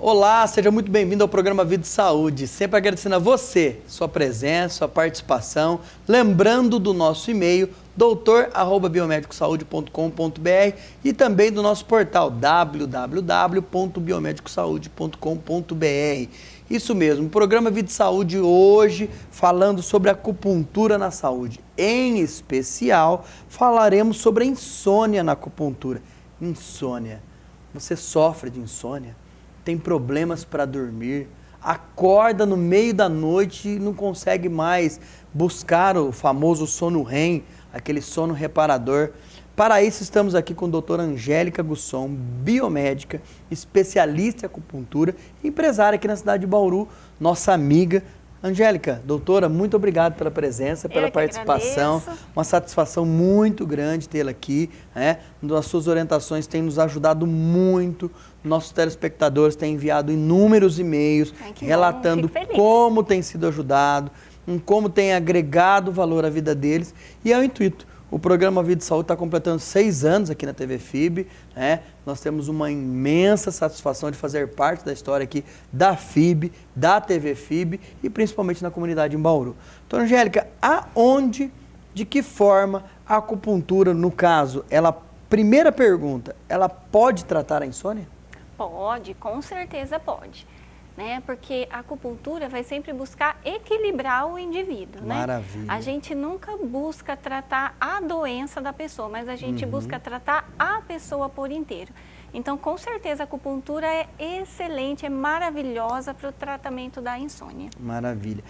Olá, seja muito bem-vindo ao programa Vida e Saúde. Sempre agradecendo a você, sua presença, sua participação. Lembrando do nosso e-mail, doutor@biomedicosaude.com.br e também do nosso portal www.biomedicosaude.com.br. Isso mesmo, o programa Vida e Saúde hoje falando sobre acupuntura na saúde. Em especial, falaremos sobre a insônia na acupuntura. Insônia. Você sofre de insônia? Tem problemas para dormir, acorda no meio da noite e não consegue mais buscar o famoso sono REM, aquele sono reparador. Para isso estamos aqui com a doutora Angélica Gusson, biomédica, especialista em acupuntura, empresária aqui na cidade de Bauru, nossa amiga. Angélica, doutora, muito obrigado pela presença, pela participação. Agradeço. Uma satisfação muito grande tê-la aqui, né? As suas orientações têm nos ajudado muito. Nossos telespectadores têm enviado inúmeros e-mails relatando como tem sido ajudado, como tem agregado valor à vida deles. E é o intuito. O programa Vida e Saúde está completando 6 anos aqui na TV FIB, né? Nós temos uma imensa satisfação de fazer parte da história aqui da FIB, da TV FIB e principalmente na comunidade em Bauru. Então, Angélica, aonde, de que forma a acupuntura, no caso, primeira pergunta, ela pode tratar a insônia? Pode, com certeza pode. Né? Porque a acupuntura vai sempre buscar equilibrar o indivíduo, né? Maravilha. A gente nunca busca tratar a doença da pessoa, mas a gente busca tratar a pessoa por inteiro. Então, com certeza, a acupuntura é excelente, é maravilhosa para o tratamento da insônia. Maravilha.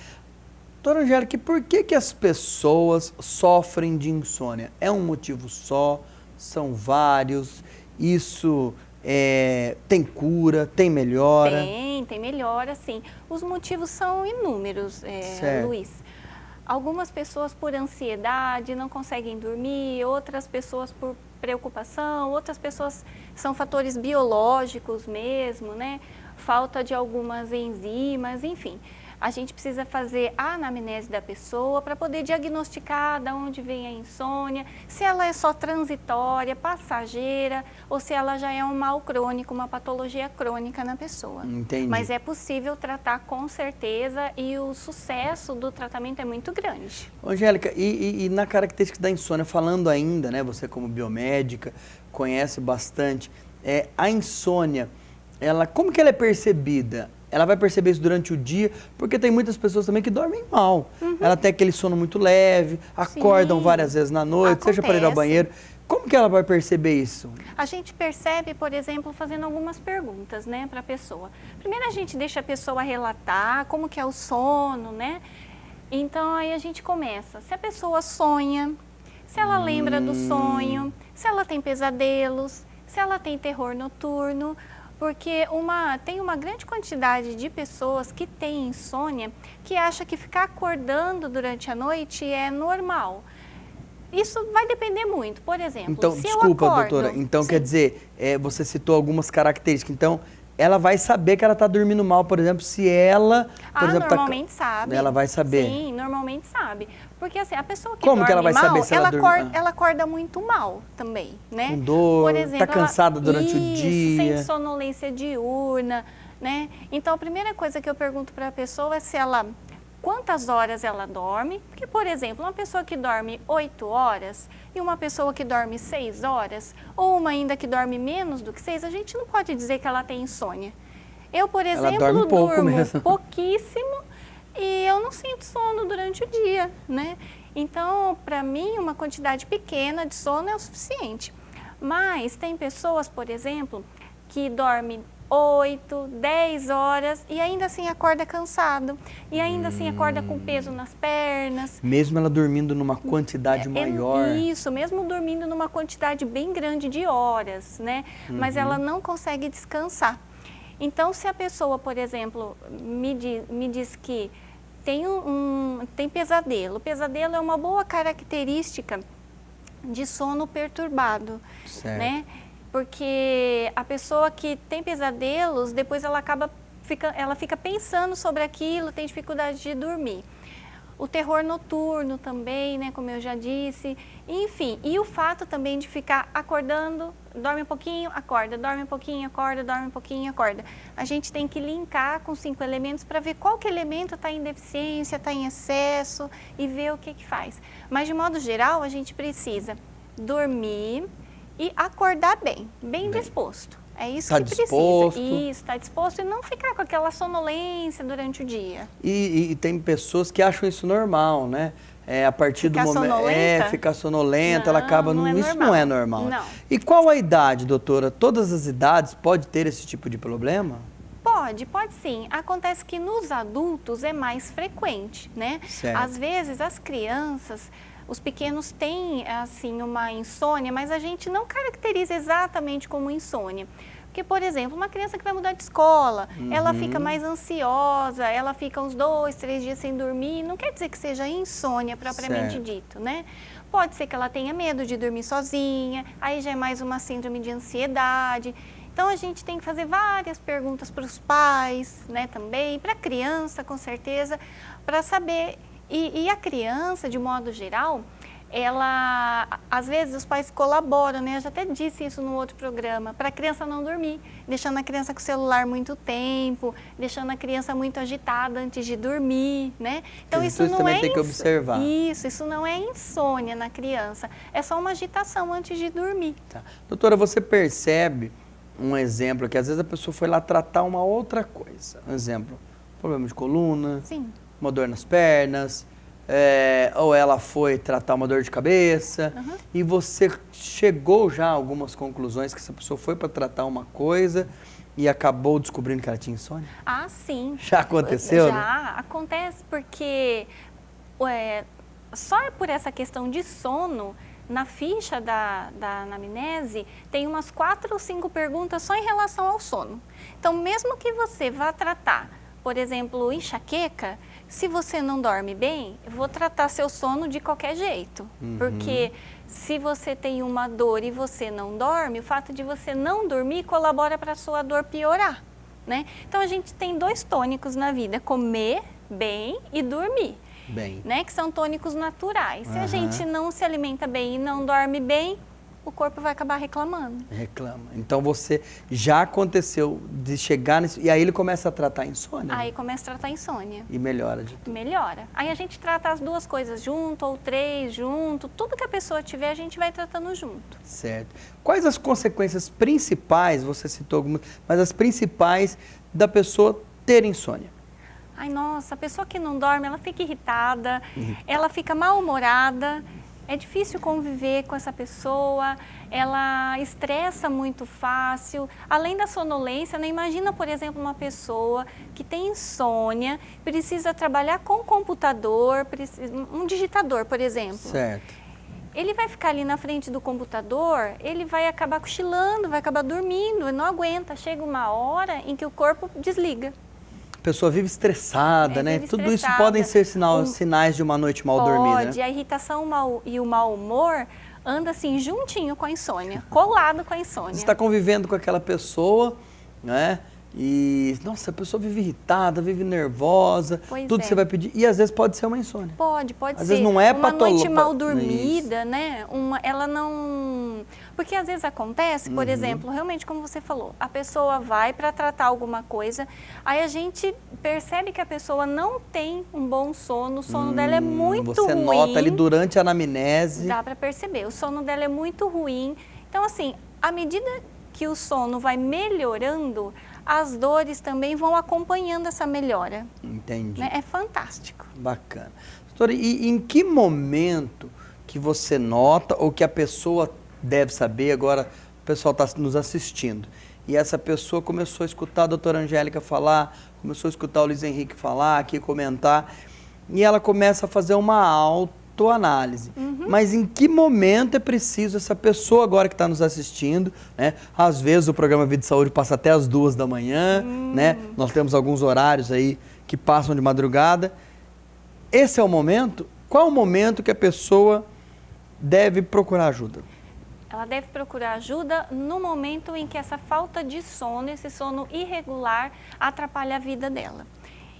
Doutora Angélica, por que as pessoas sofrem de insônia? É um motivo só? São vários? Isso tem cura? Tem melhora? Tem melhora, sim. Os motivos são inúmeros, Luiz. Algumas pessoas por ansiedade não conseguem dormir, outras pessoas por preocupação, outras pessoas são fatores biológicos mesmo, né? Falta de algumas enzimas, enfim. A gente precisa fazer a anamnese da pessoa para poder diagnosticar de onde vem a insônia, se ela é só transitória, passageira, ou se ela já é um mal crônico, uma patologia crônica na pessoa. Entendi. Mas é possível tratar com certeza e o sucesso do tratamento é muito grande. Angélica, e na característica da insônia, falando ainda, né, você como biomédica, conhece bastante, a insônia, como que ela é percebida? Ela vai perceber isso durante o dia, porque tem muitas pessoas também que dormem mal. Ela tem aquele sono muito leve, acordam várias vezes na noite, seja para ir ao banheiro. Como que ela vai perceber isso? A gente percebe, por exemplo, fazendo algumas perguntas, né, para a pessoa. Primeiro a gente deixa a pessoa relatar como que é o sono, né? Então aí a gente começa. Se a pessoa sonha, se ela lembra do sonho, se ela tem pesadelos, se ela tem terror noturno. Porque tem uma grande quantidade de pessoas que têm insônia que acha que ficar acordando durante a noite é normal. Isso vai depender muito. Por exemplo, então, se desculpa, eu acordo, doutora. Então, sim. Quer dizer, você citou algumas características. Então, ela vai saber que ela está dormindo mal, por exemplo, se ela... Por exemplo, normalmente sabe. Ela vai saber? Sim, normalmente sabe. Porque assim, a pessoa que Como dorme que ela vai mal, saber se ela dorme? ela acorda muito mal também, né? Com dor, por exemplo, tá cansada durante o dia. Sem sonolência diurna, né? Então, a primeira coisa que eu pergunto para a pessoa é quantas horas ela dorme. Porque, por exemplo, uma pessoa que dorme 8 horas e uma pessoa que dorme 6 horas, ou uma ainda que dorme menos do que 6, a gente não pode dizer que ela tem insônia. Eu, por exemplo, durmo pouquíssimo e eu não sinto sono durante o dia, né? Então, para mim, uma quantidade pequena de sono é o suficiente. Mas tem pessoas, por exemplo, que dormem 8, 10 horas e ainda assim acorda cansado. E ainda assim acorda com peso nas pernas. Mesmo ela dormindo numa quantidade maior. Isso, mesmo dormindo numa quantidade bem grande de horas, né? Mas ela não consegue descansar. Então, se a pessoa, por exemplo, me diz que tem pesadelo. O pesadelo é uma boa característica de sono perturbado, né? Porque a pessoa que tem pesadelos, depois ela fica pensando sobre aquilo, tem dificuldade de dormir. O terror noturno também, né, como eu já disse, enfim, e o fato também de ficar acordando, dorme um pouquinho, acorda, dorme um pouquinho, acorda, dorme um pouquinho, acorda. A gente tem que linkar com 5 elementos para ver qual que elemento está em deficiência, está em excesso e ver o que que faz. Mas de modo geral, a gente precisa dormir e acordar bem disposto. É isso Tá que disposto. precisa. Isso, está disposto e não ficar com aquela sonolência durante o dia. E tem pessoas que acham isso normal, né? A partir Ficar do momento. sonolenta? Ficar sonolenta, ela Não, acaba. não é Isso normal. não é normal. Não. E qual a idade, doutora? Todas as idades pode ter esse tipo de problema? Pode sim. Acontece que nos adultos é mais frequente, né? Certo. Às vezes as crianças, os pequenos têm assim uma insônia, mas a gente não caracteriza exatamente como insônia. Porque, por exemplo, uma criança que vai mudar de escola, ela fica mais ansiosa, ela fica uns 2, 3 dias sem dormir, não quer dizer que seja insônia propriamente Certo. dito, né? Pode ser que ela tenha medo de dormir sozinha, aí já é mais uma síndrome de ansiedade. Então, a gente tem que fazer várias perguntas para os pais, né, também, para a criança, com certeza, para saber. E a criança, de modo geral, ela, às vezes, os pais colaboram, né? Eu já até disse isso no outro programa, para a criança não dormir, deixando a criança com o celular muito tempo, deixando a criança muito agitada antes de dormir, né? Então, isso não também é tem que observar. Isso não é insônia na criança, é só uma agitação antes de dormir. Tá. Doutora, você percebe um exemplo que às vezes a pessoa foi lá tratar uma outra coisa. Um exemplo, problema de coluna, Sim. uma dor nas pernas, ou ela foi tratar uma dor de cabeça, e você chegou já a algumas conclusões que essa pessoa foi para tratar uma coisa e acabou descobrindo que ela tinha insônia? Ah, sim. Já aconteceu? Já Né? acontece porque só por essa questão de sono, na ficha da anamnese, tem umas 4 ou 5 perguntas só em relação ao sono. Então, mesmo que você vá tratar, por exemplo, enxaqueca, se você não dorme bem, eu vou tratar seu sono de qualquer jeito. Porque se você tem uma dor e você não dorme, o fato de você não dormir colabora para a sua dor piorar, né? Então, a gente tem 2 tônicos na vida, comer bem e dormir. Bem. Né, que são tônicos naturais. Se a gente não se alimenta bem e não dorme bem, o corpo vai acabar reclamando. Reclama. Então você já aconteceu de chegar nisso, e aí ele começa a tratar a insônia? Aí começa a tratar a insônia. E melhora de tudo. Melhora. Aí a gente trata as 2 coisas junto, ou 3 junto, tudo que a pessoa tiver a gente vai tratando junto. Certo. Quais as consequências principais, você citou algumas, mas as principais da pessoa ter insônia? Ai, nossa, a pessoa que não dorme, ela fica irritada, ela fica mal-humorada, é difícil conviver com essa pessoa, ela estressa muito fácil. Além da sonolência, né? Imagina, por exemplo, uma pessoa que tem insônia, precisa trabalhar com computador, um digitador, por exemplo. Certo. Ele vai ficar ali na frente do computador, ele vai acabar cochilando, vai acabar dormindo, não aguenta. Chega uma hora em que o corpo desliga. A pessoa vive estressada, né? Vive Tudo isso estressada. podem ser sinais de uma noite mal dormida, Pode, né? a irritação e o mau humor anda assim juntinho com a insônia, colado com a insônia. Você está convivendo com aquela pessoa, né? E, nossa, a pessoa vive irritada, vive nervosa, Pois tudo é. que você vai pedir. E às vezes pode ser uma insônia. Pode Às ser. vezes não é uma noite mal Isso. dormida, né? Ela não... Porque às vezes acontece, por exemplo, realmente como você falou, a pessoa vai para tratar alguma coisa, aí a gente percebe que a pessoa não tem um bom sono, o sono dela é muito Você ruim. nota ali durante a anamnese. Dá para perceber, o sono dela é muito ruim. Então, assim, à medida que o sono vai melhorando, as dores também vão acompanhando essa melhora. Entendi. Né? É fantástico. Bacana. Doutora, e em que momento que você nota, ou que a pessoa deve saber, agora o pessoal está nos assistindo, e essa pessoa começou a escutar a doutora Angélica falar, começou a escutar o Luiz Henrique falar, aqui comentar, e ela começa a fazer uma autoanálise. Mas em que momento é preciso essa pessoa agora que está nos assistindo, né? Às vezes o programa Vida e Saúde passa até as 2 da manhã, né? Nós temos alguns horários aí que passam de madrugada. Esse é o momento? Qual o momento que a pessoa deve procurar ajuda? Ela deve procurar ajuda no momento em que essa falta de sono, esse sono irregular, atrapalha a vida dela.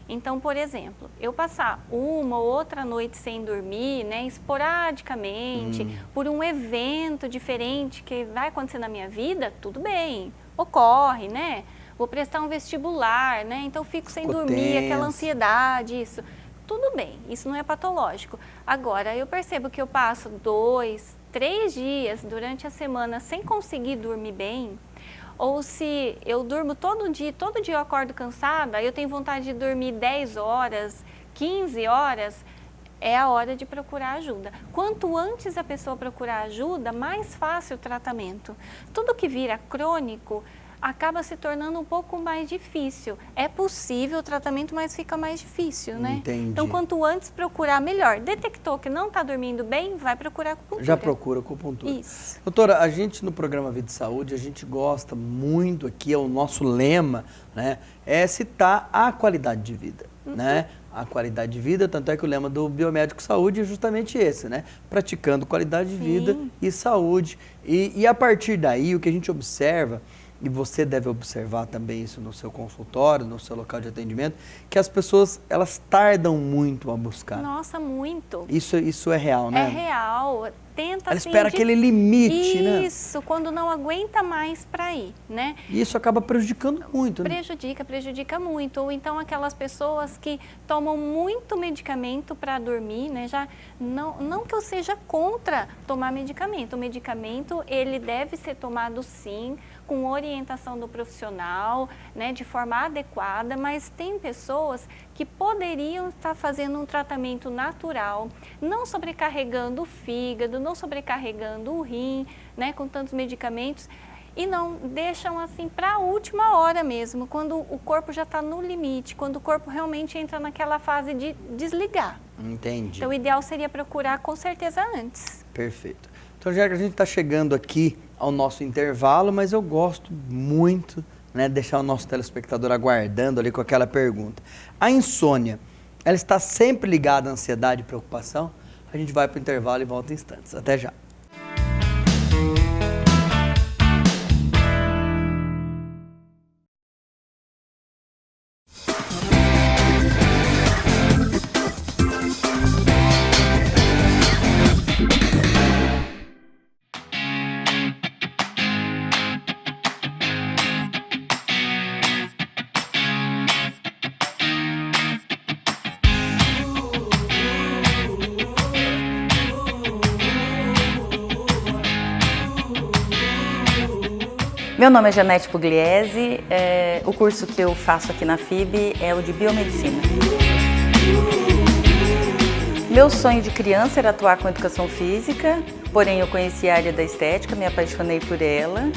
Então, por exemplo, eu passar uma ou outra noite sem dormir, né, esporadicamente, por um evento diferente que vai acontecer na minha vida, tudo bem, ocorre, né? Vou prestar um vestibular, né? Então fico sem dormir, aquela ansiedade, isso. Tudo bem, isso não é patológico. Agora, eu percebo que eu passo 2, 3 dias durante a semana sem conseguir dormir bem, ou se eu durmo todo dia eu acordo cansada, eu tenho vontade de dormir 10 horas, 15 horas, é a hora de procurar ajuda. Quanto antes a pessoa procurar ajuda, mais fácil o tratamento. Tudo que vira crônico acaba se tornando um pouco mais difícil. É possível o tratamento, mas fica mais difícil, né? Entendi. Então, quanto antes procurar, melhor. Detectou que não está dormindo bem, vai procurar acupuntura. Já procura acupuntura. Isso. Doutora, a gente no programa Vida e Saúde, a gente gosta muito aqui, é o nosso lema, né? É citar a qualidade de vida, né? A qualidade de vida, tanto é que o lema do Biomédico Saúde é justamente esse, né? Praticando qualidade de vida e saúde. E a partir daí, o que a gente observa, e você deve observar também isso no seu consultório, no seu local de atendimento, que as pessoas, elas tardam muito a buscar. Nossa, muito. Isso é real, né? É real. Tenta, ela espera aquele limite, né? Isso, quando não aguenta mais para ir, né? E isso acaba prejudicando muito, né? Prejudica muito. Ou então aquelas pessoas que tomam muito medicamento para dormir, né? Já não que eu seja contra tomar medicamento. O medicamento, ele deve ser tomado sim, com orientação do profissional, né, de forma adequada, mas tem pessoas que poderiam estar fazendo um tratamento natural, não sobrecarregando o fígado, não sobrecarregando o rim, né, com tantos medicamentos, e não deixam assim para a última hora mesmo, quando o corpo já está no limite, quando o corpo realmente entra naquela fase de desligar. Entendi. Então o ideal seria procurar com certeza antes. Perfeito. Então, já que a gente está chegando aqui ao nosso intervalo, mas eu gosto muito, né, de deixar o nosso telespectador aguardando ali com aquela pergunta. A insônia, ela está sempre ligada à ansiedade e preocupação? A gente vai para o intervalo e volta em instantes. Até já. Meu nome é Janete Pugliese, o curso que eu faço aqui na FIB é o de Biomedicina. Meu sonho de criança era atuar com educação física, porém eu conheci a área da estética, me apaixonei por ela,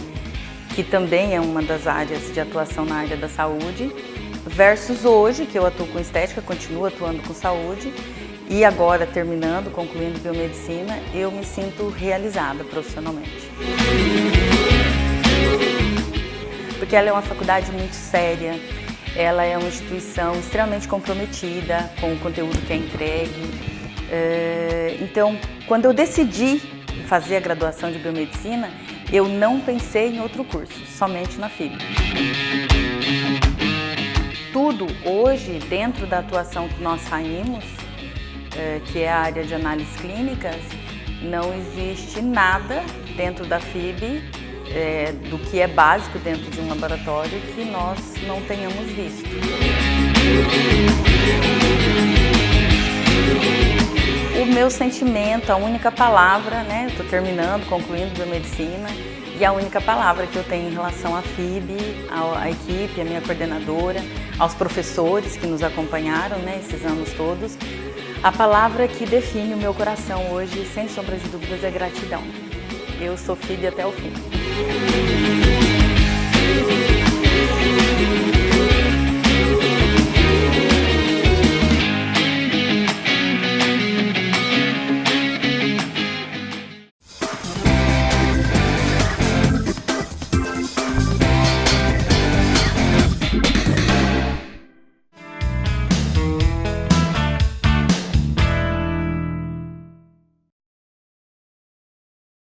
que também é uma das áreas de atuação na área da saúde, versus hoje, que eu atuo com estética, continuo atuando com saúde, e agora terminando, concluindo biomedicina, eu me sinto realizada profissionalmente. Porque ela é uma faculdade muito séria, ela é uma instituição extremamente comprometida com o conteúdo que é entregue. Então, quando eu decidi fazer a graduação de biomedicina, eu não pensei em outro curso, somente na FIB. Tudo hoje, dentro da atuação que nós saímos, que é a área de análises clínicas, não existe nada dentro da FIB, do que é básico dentro de um laboratório, que nós não tenhamos visto. O meu sentimento, a única palavra, né, estou terminando, concluindo biomedicina, e a única palavra que eu tenho em relação à FIB, à equipe, à minha coordenadora, aos professores que nos acompanharam, né, esses anos todos, a palavra que define o meu coração hoje, sem sombra de dúvidas, é gratidão. Eu sou FIB até o fim.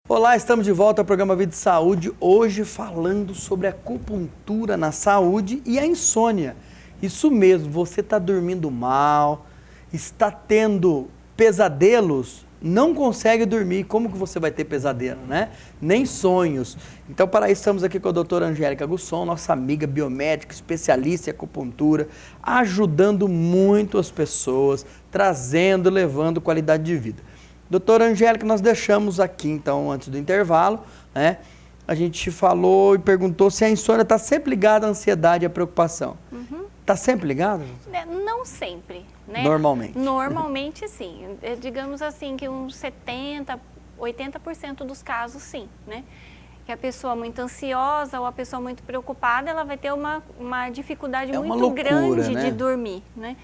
Olá, estamos de volta ao programa Vida e Saúde, hoje falando sobre acupuntura na saúde e a insônia. Isso mesmo, você está dormindo mal, está tendo pesadelos, não consegue dormir, como que você vai ter pesadelo, né? Nem sonhos. Então, para isso, estamos aqui com a doutora Angélica Gusson, nossa amiga biomédica, especialista em acupuntura, ajudando muito as pessoas, trazendo, levando qualidade de vida. Doutora Angélica, nós deixamos aqui, então, antes do intervalo, né? A gente falou e perguntou se a insônia está sempre ligada à ansiedade e à preocupação. Está sempre ligada? Não sempre, né? Normalmente. Normalmente, sim. Digamos assim que uns 70%, 80% dos casos, sim, né? Que a pessoa muito ansiosa ou a pessoa muito preocupada, ela vai ter uma dificuldade muito loucura, grande, né? de dormir, né?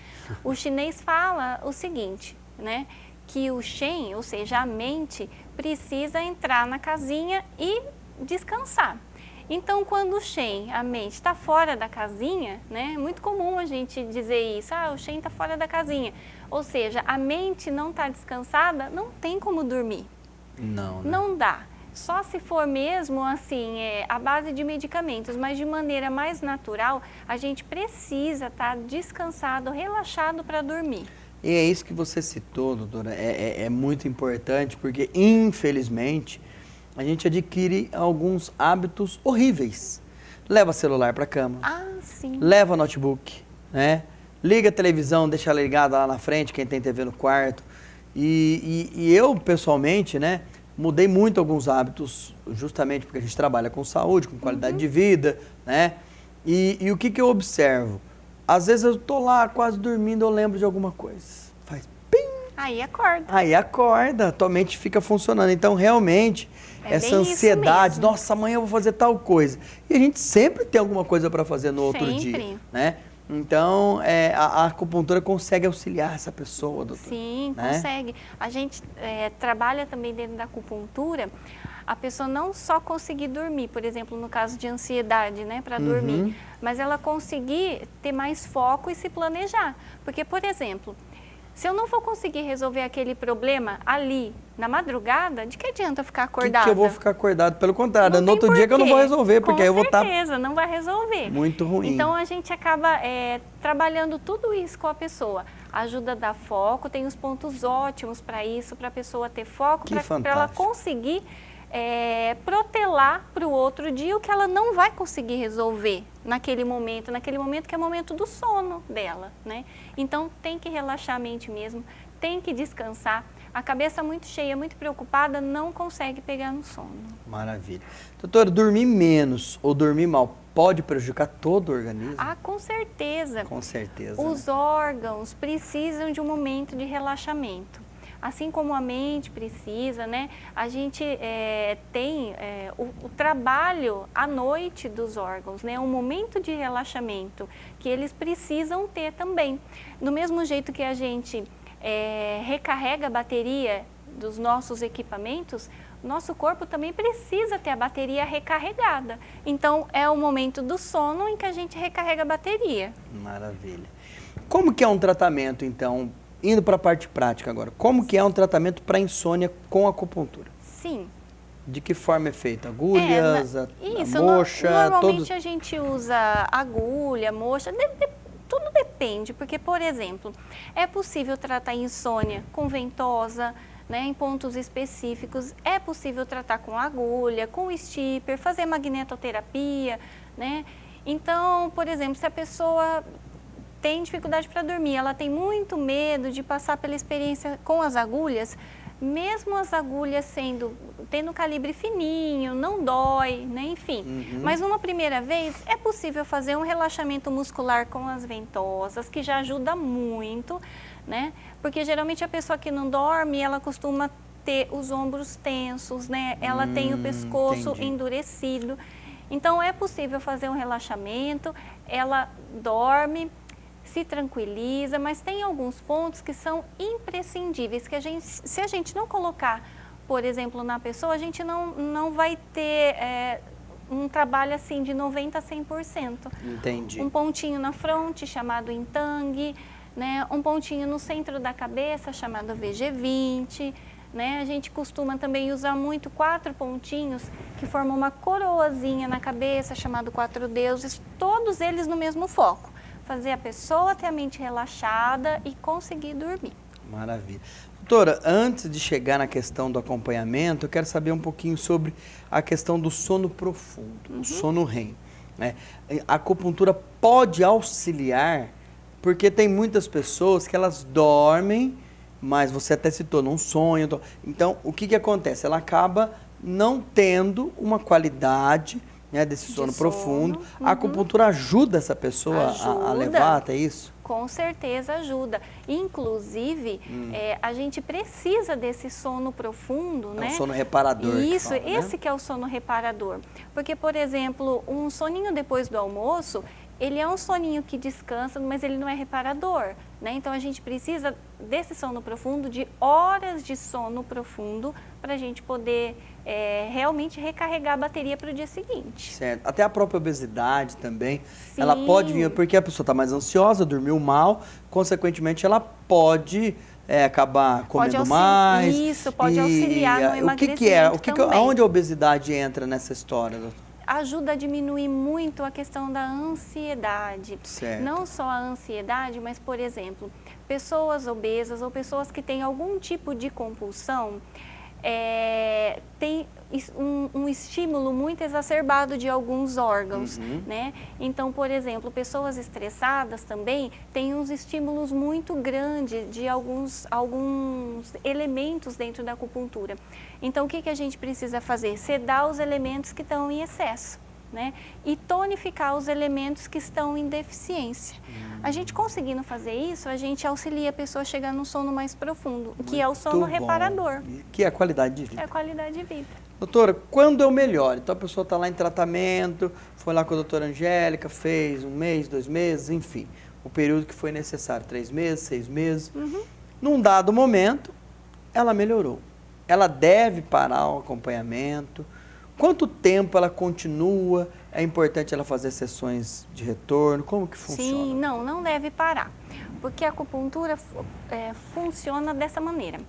O chinês fala o seguinte, né? Que o Shen, ou seja, a mente, precisa entrar na casinha e descansar. Então, quando o Shen, a mente, está fora da casinha, né? É muito comum a gente dizer isso, o Shen está fora da casinha. Ou seja, a mente não está descansada, não tem como dormir. Não, né? Não dá. Só se for mesmo, assim, à base de medicamentos, mas de maneira mais natural, a gente precisa estar descansado, relaxado para dormir. E é isso que você citou, doutora, é muito importante, porque, infelizmente, a gente adquire alguns hábitos horríveis. Leva celular para a cama, Sim. leva notebook, né? Liga a televisão, deixa ela ligada lá na frente, quem tem TV no quarto. E eu, pessoalmente, né, mudei muito alguns hábitos, justamente porque a gente trabalha com saúde, com qualidade de vida, né? E o que eu observo? Às vezes eu tô lá quase dormindo, eu lembro de alguma coisa. Faz pim! Aí acorda. Aí acorda, tua mente fica funcionando. Então, realmente, essa bem isso ansiedade, mesmo. nossa, amanhã eu vou fazer tal coisa. E a gente sempre tem alguma coisa para fazer no outro Sempre. dia, né? Então, a acupuntura consegue auxiliar essa pessoa, doutor. Sim, né? consegue. A gente trabalha também dentro da acupuntura, a pessoa não só conseguir dormir, por exemplo, no caso de ansiedade, né, para dormir, mas ela conseguir ter mais foco e se planejar. Porque, por exemplo, se eu não for conseguir resolver aquele problema ali, na madrugada, de que adianta eu ficar acordada? Que eu vou ficar acordado? Pelo contrário, Não no tem outro dia que eu não vou porquê. resolver, porque Com aí eu vou estar certeza, não vai resolver. muito ruim. Então, a gente acaba trabalhando tudo isso com a pessoa. Ajuda a dar foco, tem os pontos ótimos para isso, para a pessoa ter foco, Que para ela fantástico. conseguir protelar para o outro dia o que ela não vai conseguir resolver naquele momento que é o momento do sono dela, né? Então, tem que relaxar a mente mesmo, tem que descansar. A cabeça muito cheia, muito preocupada, não consegue pegar no sono. Maravilha. Doutora, dormir menos ou dormir mal pode prejudicar todo o organismo? Com certeza. Com certeza. Os órgãos precisam de um momento de relaxamento. Assim como a mente precisa, né? A gente tem o trabalho à noite dos órgãos, né? Um momento de relaxamento que eles precisam ter também. Do mesmo jeito que a gente recarrega a bateria dos nossos equipamentos, nosso corpo também precisa ter a bateria recarregada. Então, é o momento do sono em que a gente recarrega a bateria. Maravilha. Como que é um tratamento, então, indo para a parte prática agora, como que é um tratamento para insônia com acupuntura? Sim. De que forma é feito? Agulhas, a moxa, normalmente a gente usa agulha, moxa, tudo depende, porque, por exemplo, é possível tratar insônia com ventosa, né, em pontos específicos, é possível tratar com agulha, com stipper, fazer magnetoterapia, né? Então, por exemplo, se a pessoa tem dificuldade para dormir, ela tem muito medo de passar pela experiência com as agulhas, mesmo as agulhas tendo calibre fininho, não dói, né? Enfim. Mas numa primeira vez é possível fazer um relaxamento muscular com as ventosas, que já ajuda muito, né? Porque geralmente a pessoa que não dorme, ela costuma ter os ombros tensos, né? Ela tem o pescoço endurecido. Então é possível fazer um relaxamento, ela dorme, se tranquiliza, mas tem alguns pontos que são imprescindíveis, que se a gente não colocar, por exemplo, na pessoa, a gente não vai ter um trabalho assim de 90% a 100%. Entendi. Um pontinho na fronte, chamado Intang, né? Um pontinho no centro da cabeça, chamado VG20, né? A gente costuma também usar muito 4 pontinhos, que formam uma coroazinha na cabeça, chamado 4 deuses, todos eles no mesmo foco. fazer a pessoa ter a mente relaxada e conseguir dormir. Maravilha. Doutora, antes de chegar na questão do acompanhamento, eu quero saber um pouquinho sobre a questão do sono profundo, o sono REM, né? A acupuntura pode auxiliar, porque tem muitas pessoas que elas dormem, mas você até citou, não sonham. Então, o que acontece? Ela acaba não tendo uma qualidade, né, desse sono profundo. A acupuntura ajuda essa pessoa a levar até isso? Com certeza ajuda. Inclusive, a gente precisa desse sono profundo, né? É um sono reparador. Isso, que fala, esse né? que é o sono reparador. Porque, por exemplo, um soninho depois do almoço, ele é um soninho que descansa, mas ele não é reparador, né? Então, a gente precisa desse sono profundo, de horas de sono profundo, para a gente poder realmente recarregar a bateria para o dia seguinte. Certo. Até a própria obesidade também, Sim. ela pode vir, porque a pessoa está mais ansiosa, dormiu mal, consequentemente ela pode acabar comendo mais. Isso, pode auxiliar no emagrecimento também. Aonde a obesidade entra nessa história, doutor? Ajuda a diminuir muito a questão da ansiedade. Certo. Não só a ansiedade, mas, por exemplo, pessoas obesas ou pessoas que têm algum tipo de compulsão, tem um estímulo muito exacerbado de alguns órgãos, né? Então, por exemplo, pessoas estressadas também têm uns estímulos muito grandes de alguns elementos dentro da acupuntura. Então, o que a gente precisa fazer? Sedar os elementos que estão em excesso, né? E tonificar os elementos que estão em deficiência. A gente conseguindo fazer isso, a gente auxilia a pessoa a chegar num sono mais profundo, que é o sono reparador. Que é a qualidade de vida. É a qualidade de vida. Doutora, quando eu melhoro? Então a pessoa está lá em tratamento, foi lá com a doutora Angélica, fez 1 mês, 2 meses, enfim, o período que foi necessário, 3 meses, 6 meses. Num dado momento, ela melhorou. Ela deve parar o acompanhamento. Quanto tempo ela continua? É importante ela fazer sessões de retorno? Como que funciona? Sim, não deve parar, porque a acupuntura funciona dessa maneira.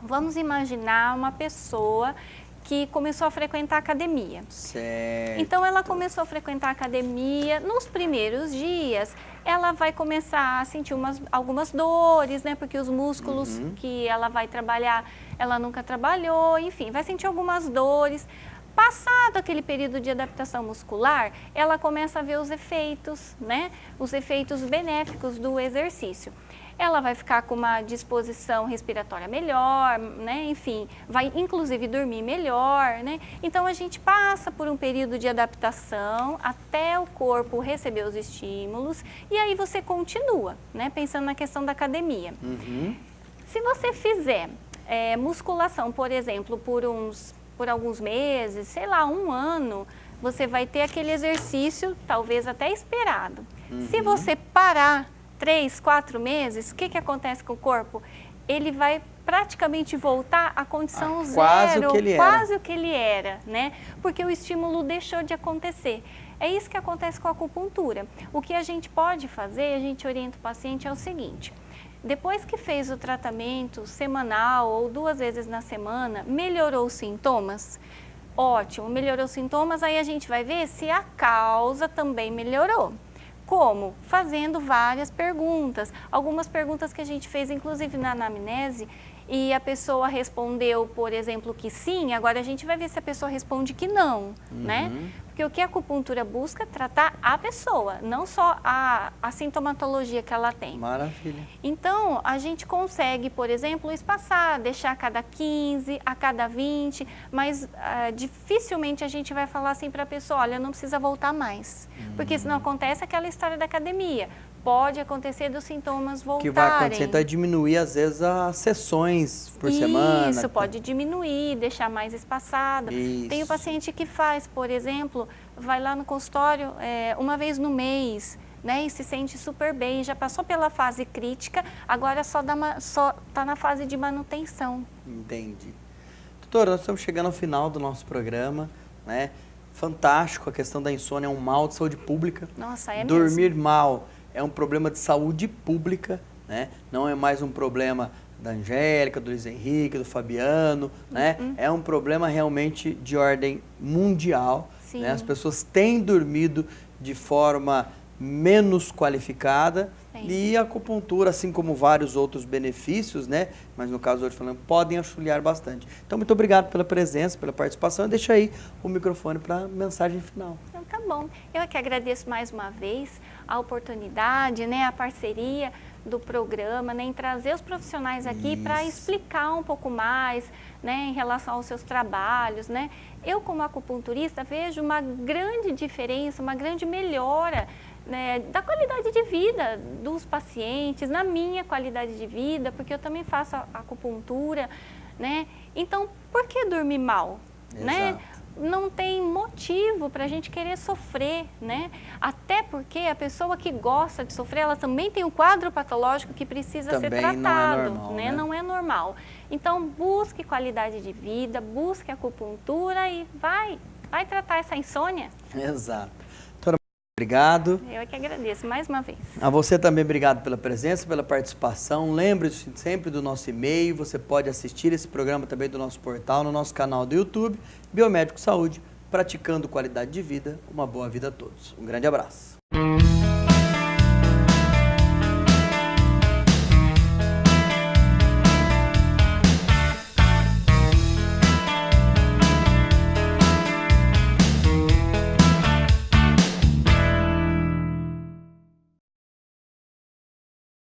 Vamos imaginar uma pessoa que começou a frequentar a academia. Certo. Então, ela começou a frequentar a academia, nos primeiros dias, ela vai começar a sentir algumas dores, né? Porque os músculos que ela vai trabalhar, ela nunca trabalhou, enfim, vai sentir algumas dores. Passado aquele período de adaptação muscular, ela começa a ver os efeitos, né? Os efeitos benéficos do exercício. Ela vai ficar com uma disposição respiratória melhor, né? Enfim, vai inclusive dormir melhor, né? Então, a gente passa por um período de adaptação até o corpo receber os estímulos e aí você continua, né? Pensando na questão da academia. Se você fizer musculação, por exemplo, por alguns meses, sei lá, 1 ano, você vai ter aquele exercício talvez até esperado. Se você parar 3, 4 meses, o que acontece com o corpo? Ele vai praticamente voltar à condição zero, quase o que ele era, né? Porque o estímulo deixou de acontecer. É isso que acontece com a acupuntura. O que a gente pode fazer, a gente orienta o paciente é o seguinte: depois que fez o tratamento semanal ou 2 vezes na semana, melhorou os sintomas? Ótimo, melhorou os sintomas, aí a gente vai ver se a causa também melhorou. Como? Fazendo várias perguntas. Algumas perguntas que a gente fez, inclusive na anamnese, e a pessoa respondeu, por exemplo, que sim, agora a gente vai ver se a pessoa responde que não, né? Porque o que a acupuntura busca é tratar a pessoa, não só a sintomatologia que ela tem. Maravilha. Então, a gente consegue, por exemplo, espaçar, deixar a cada 15, a cada 20, mas dificilmente a gente vai falar assim para a pessoa, olha, não precisa voltar mais. Porque senão acontece aquela história da academia. Pode acontecer dos sintomas voltarem. O que vai acontecer então é diminuir, às vezes, as sessões por semana. Isso, pode diminuir, deixar mais espaçado. Isso. Tem o paciente que faz, por exemplo, vai lá no consultório 1 vez no mês, né, e se sente super bem, já passou pela fase crítica, agora só está na fase de manutenção. Entendi. Doutora, nós estamos chegando ao final do nosso programa, né? Fantástico, a questão da insônia é um mal de saúde pública. Nossa, é Dormir mesmo. mal é um problema de saúde pública, né? Não é mais um problema da Angélica, do Luiz Henrique, do Fabiano, né? É um problema realmente de ordem mundial. Sim. Né? As pessoas têm dormido de forma menos qualificada. Sim. E a acupuntura, assim como vários outros benefícios, né? Mas no caso hoje falando, podem auxiliar bastante. Então, muito obrigado pela presença, pela participação. Deixa aí o microfone para a mensagem final. Então, tá bom. Eu é que agradeço mais uma vez a oportunidade, né, a parceria do programa, né, em trazer os profissionais aqui para explicar um pouco mais, né, em relação aos seus trabalhos, né. Eu, como acupunturista, vejo uma grande diferença, uma grande melhora, né, da qualidade de vida dos pacientes, na minha qualidade de vida, porque eu também faço acupuntura, né. Então, por que dormir mal, né? Não tem motivo para a gente querer sofrer, né? Até porque a pessoa que gosta de sofrer, ela também tem um quadro patológico que precisa ser tratado, não é normal, né? Não é normal. Então, busque qualidade de vida, busque acupuntura e vai tratar essa insônia. Exato. Obrigado. Eu é que agradeço mais uma vez. A você também, obrigado pela presença, pela participação. Lembre-se sempre do nosso e-mail. Você pode assistir esse programa também do nosso portal, no nosso canal do YouTube, Biomédico Saúde, praticando qualidade de vida. Uma boa vida a todos. Um grande abraço.